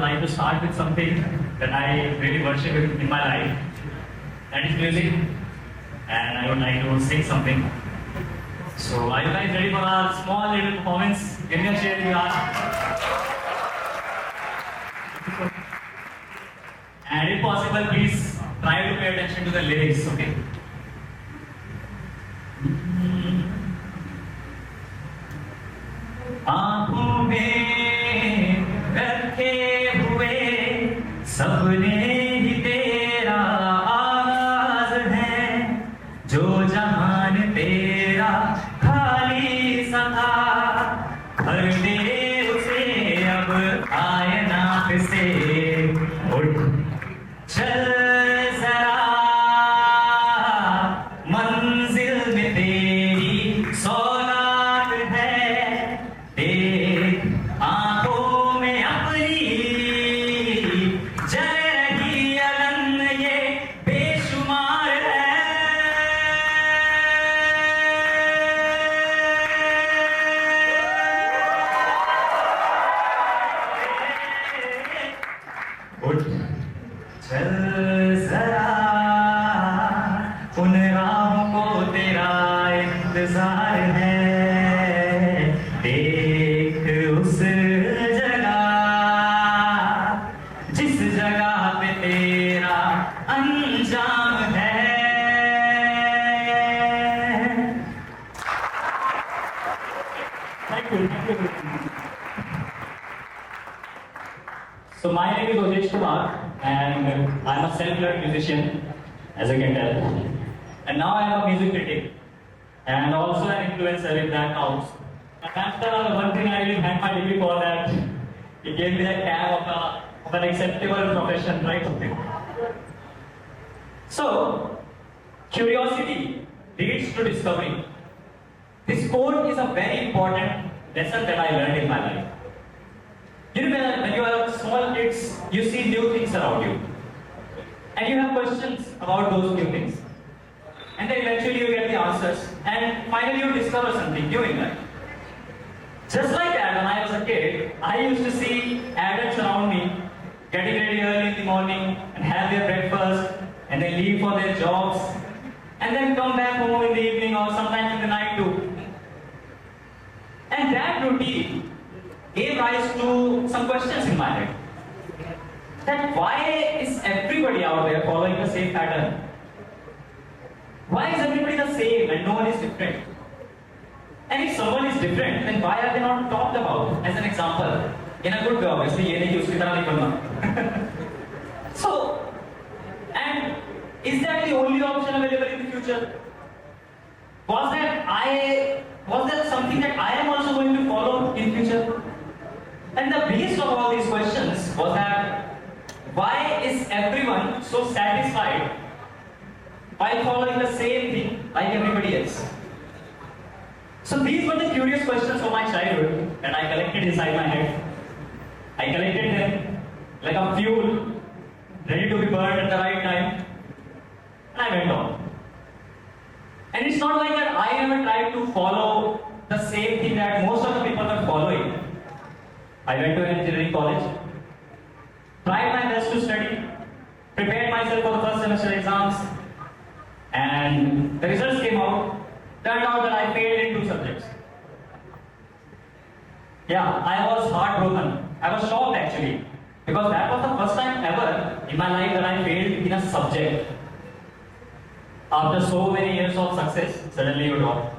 like to start with something that I really worship in my life. That is music. And I would like to sing something. So are you guys ready for our small little performance? Give me a cheer if you are. And if possible, please try to pay attention to the lyrics, okay? आँखों में रखे हुए सपने ही तेरा आवाज है, जो जहान तेरा खाली सा था, भर दे उसे अब आईना से, उठ चल जरा मंजिल में तेरी सौगात है, देख आंखों में अपनी जल रही अगन ये बेशुमार है। उठ चल जरा उन राहों को तेरा इंतजार है, देख उस जगह जिस जगह पे तेरा अंजाम है। Thank you. So my name is Ojesh Kumar and I'm a self-learned musician, as you can tell. And now I am a music critic and also an influencer, if that counts. And that's the one thing I really thank my degree for, that it gave me that tag of an acceptable profession, right? So, curiosity leads to discovery. This quote is a very important lesson that I learned in my life. You know, when you are small kids, you see new things around you. And you have questions about those new things. And then eventually you get the answers. And finally you discover something new in life. Just like that, when I was a kid, I used to see adults around me getting ready early in the morning and have their breakfast and then leave for their jobs and then come back home in the evening or sometimes in the night too. And that routine gave rise to some questions in my head. That why is everybody out there following the same pattern? Why is everybody the same and no one is different? And if someone is different, then why are they not talked about? As an example, in a good way, obviously, ये नहीं कि उसकी तरह नहीं बनना. So, and is that the only option available in the future? Was that something that I am also going to follow in future? And the base of all these questions was that why is everyone so satisfied by following the same thing like everybody else? So these were the curious questions of my childhood that I collected inside my head. I collected them like a fuel ready to be burned at the right time, and I went on. And it's not like that I never tried to follow the same thing that most of the people are following. I went to an engineering college, tried my best to study, prepared myself for the first semester exams, and the results came out. Turned out that I failed in 2 subjects. Yeah, I was heartbroken. I was shocked actually, because that was the first time ever in my life that I failed in a subject. After so many years of success, suddenly you drop.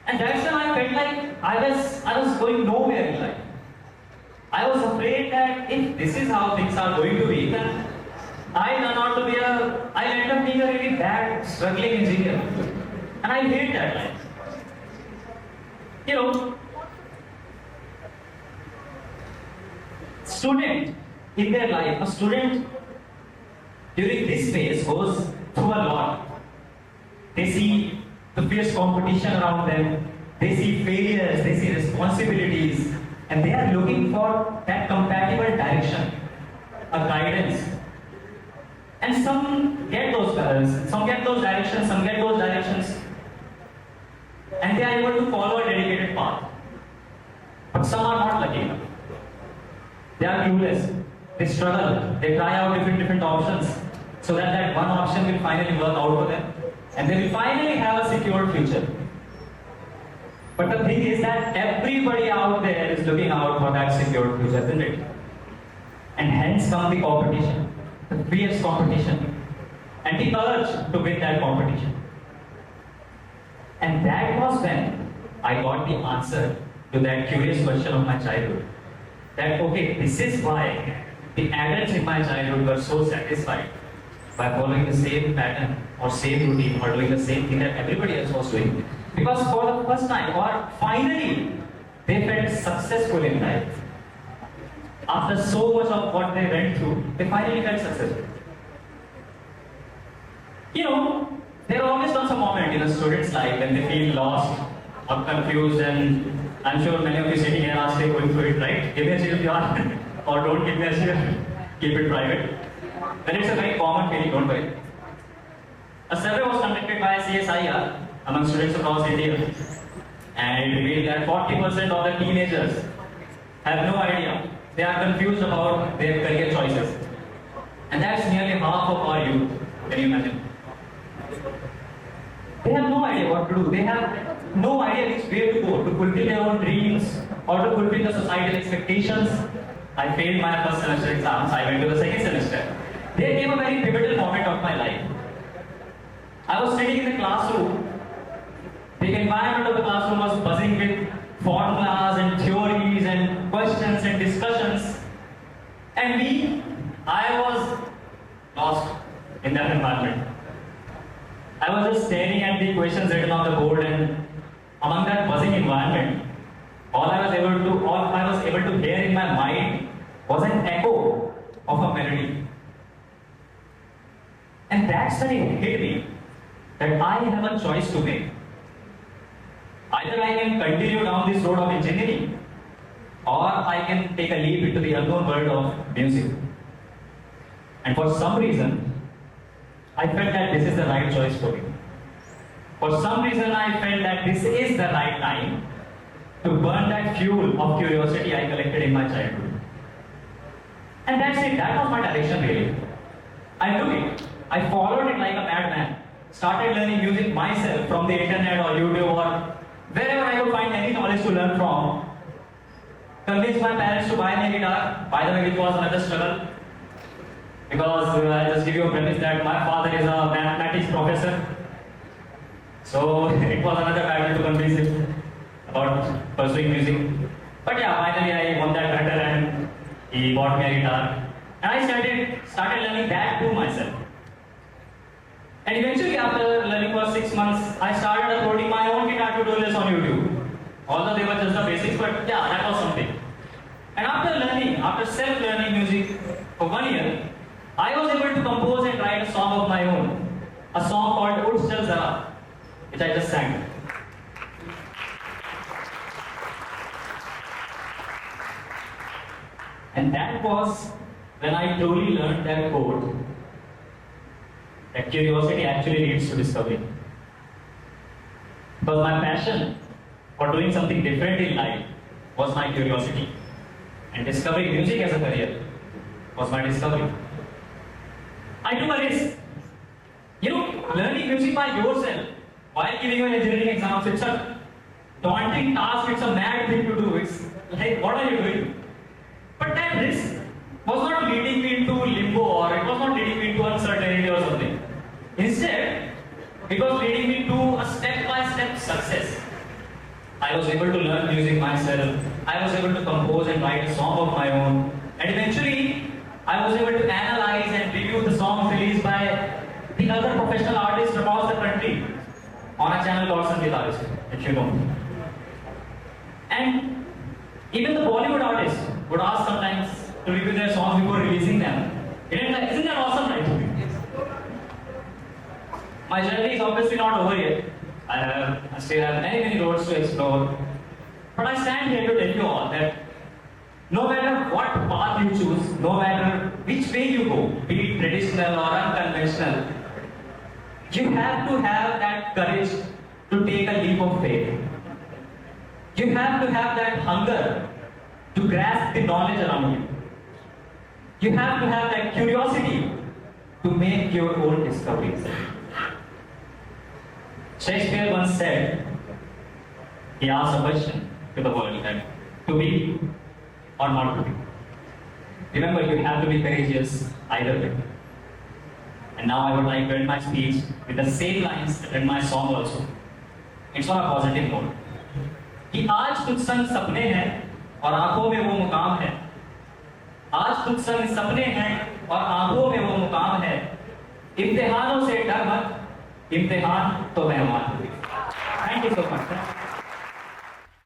And that's when I felt like I was going nowhere in life. I was afraid that if this is how things are going to be, then I'll end up being a really bad, struggling engineer. And I hate that life. You know, student in their life, a student during this phase goes through a lot. They see the fierce competition around them, they see failures, they see responsibilities, and they are looking for that compatible direction, a guidance. And some get those directions, and they are able to follow a dedicated path. But some are not lucky enough. They are clueless. They struggle. They try out different options so that that one option will finally work out for them, and they will finally have a secure future. But the thing is that everybody out there is looking out for that secure future, isn't it? And hence comes the competition, the fierce competition, and the urge to win that competition. And that was when I got the answer to that curious question of my childhood. That okay, this is why the adults in my childhood were so satisfied by following the same pattern or same routine or doing the same thing that everybody else was doing. Because for the first time or finally they felt successful in life. After so much of what they went through, they finally felt successful. You know, there always comes a moment in a student's life when they feel lost or confused, and I'm sure many of you sitting here are still going through it, right? Give me a chair if you are, or don't give me a chair, keep it private. But it's a very common feeling, don't worry. A survey was conducted by CSIR among students across India, and it revealed that 40% of the teenagers have no idea. They are confused about their career choices. And that's nearly half of our youth, can you imagine? They have no idea what to do. They have no idea which way to go to fulfill their own dreams or to fulfill the societal expectations. I failed my first semester exams. I went to the second semester. There came a very pivotal moment of my life. I was sitting in the classroom. The environment of the classroom was buzzing with formulas and theories and questions and discussions. And I was lost in that environment. I was just staring at the questions written on the board, and among that buzzing environment, all I was able to hear in my mind was an echo of a melody. And that's when it hit me that I have a choice to make. Either I can continue down this road of engineering, or I can take a leap into the unknown world of music. And for some reason, I felt that this is the right choice for me. For some reason, I felt that this is the right time to burn that fuel of curiosity I collected in my childhood. And that's it. That was my direction, really. I took it. I followed it like a madman. Started learning music myself from the internet or YouTube or wherever I could find any knowledge to learn from. Convinced my parents to buy me a guitar. By the way, it was another struggle. Because I'll just give you a premise that my father is a mathematics professor. So it was another battle to convince him about pursuing music. But yeah, finally I won that battle and he bought me a guitar. And I started learning that too myself. And eventually after learning for 6 months, I started uploading my own guitar tutorials on YouTube. Although they were just the basics, but yeah, that was something. And after self-learning music for 1 year, I was able to compose and write a song of my own. A song called Uth Chal Zara, which I just sang. And that was when I truly learned that code, that curiosity actually leads to discovery. Because my passion for doing something different in life was my curiosity. And discovering music as a career was my discovery. I took a risk. You know, learning music by yourself while giving your engineering exams, it's a daunting task, it's a mad thing to do. It's like, what are you doing? But that risk was not leading me into limbo, or it was not leading me into uncertainty or something. Instead, it was leading me to a step-by-step success. I was able to learn music myself. I was able to compose and write a song of my own. And eventually, I was able to analyze and review the songs released by the other professional artists across the country on a channel called Sangeetarist, if you know. And even the Bollywood artists would ask sometimes to review their songs before releasing them. Isn't that awesome, right? My journey is obviously not over yet. I still have many roads to explore. But I stand here to tell you all that no matter what path you choose, no matter which way you go, be it traditional or unconventional, you have to have that courage to take a leap of faith. You have to have that hunger to grasp the knowledge around you. You have to have that curiosity to make your own discoveries. Shakespeare once said, he asked a question to the world that to be or not to be. Remember, you have to be courageous either way. And now I would like to end my speech with the same lines that end my song also. It's on a positive note. कि आज तुझ संग सपने हैं और आंखों में वो मुकाम है. आज तुझ संग सपने हैं और आंखों में वो मुकाम है. इम्तिहानों से डर मत, इम्तिहान तो मेहमान. Thank you so much.